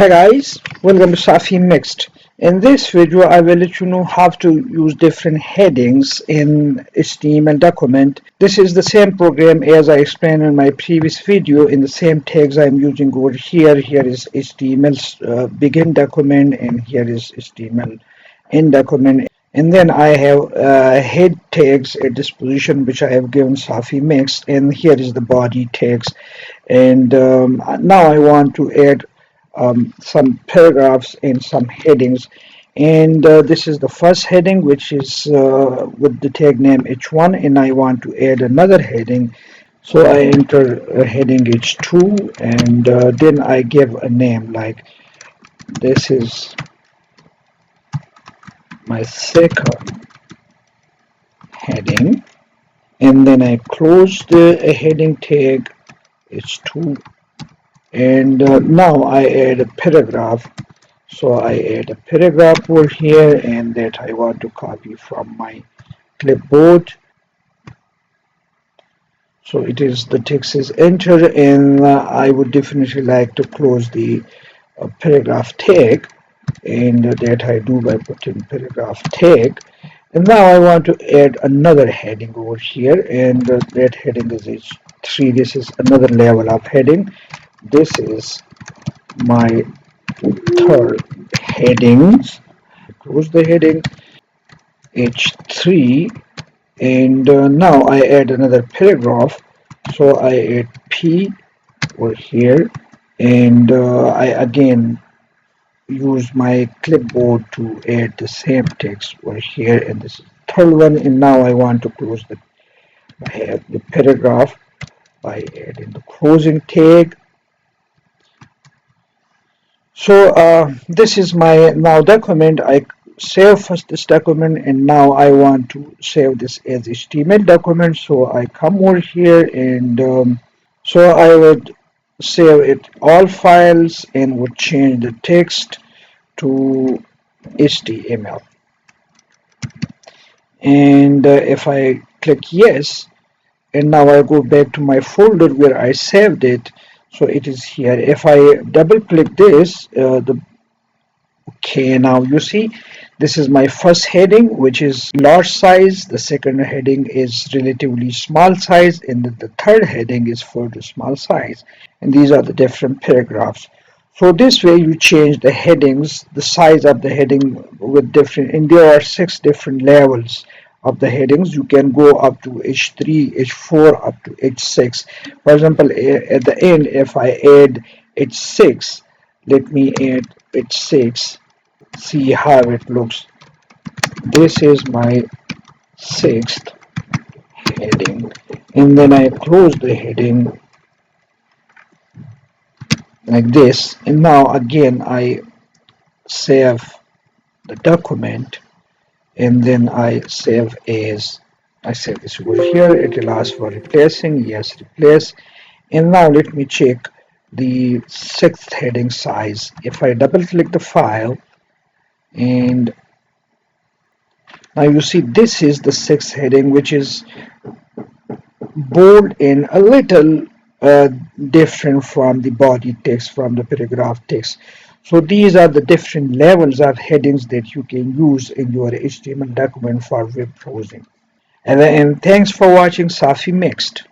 Hi guys, welcome to Safi Mixed. In this video, I will let you know how to use different headings in HTML document. This is the same program as I explained in my previous video. In the same tags I'm using over here. Here is HTML begin document and here is HTML end document. And then I have head tags at this position which I have given Safi Mixed, and here is the body tags. And now I want to add some paragraphs and some headings, and this is the first heading, which is with the tag name h1, and I want to add another heading, so I enter heading h2, and then I give a name like this is my second heading, and then I close the heading tag h2, and now I add a paragraph. So I add a paragraph over here, and that I want to copy from my clipboard. So it is the text is entered, and I would definitely like to close the paragraph tag, and that I do by putting paragraph tag. And now I want to add another heading over here, and that heading is H3. This is another level of heading. This is my third headings. Close the heading h3, and now I add another paragraph, so I add p over here, and I again use my clipboard to add the same text over here, and this is the third one. And now I want to close the paragraph by adding the closing tag. So this is my now document. I save first this document, and now I want to save this as HTML document. So I come over here, and so I would save it all files and would change the text to HTML. And if I click yes, and now I go back to my folder where I saved it, so it is here. If I double click this, okay, now you see this is my first heading, which is large size. The second heading is relatively small size, and the third heading is for the small size. And these are the different paragraphs. So this way you change the headings, the size of the heading with different, and there are 6 different levels of the headings. You can go up to h3, h4, up to h6. For example, at the end, if I add h6, let me add h6, see how it looks. This is my 6th heading, and then I close the heading like this, and now again I save the document, and then I save this over here. It will ask for replacing, yes, replace. And now let me check the 6th heading size. If I double click the file, and now you see this is the 6th heading, which is bold and a little different from the body text, from the paragraph text. So these are the different levels of headings that you can use in your HTML document for web browsing. And thanks for watching Safi Mixed.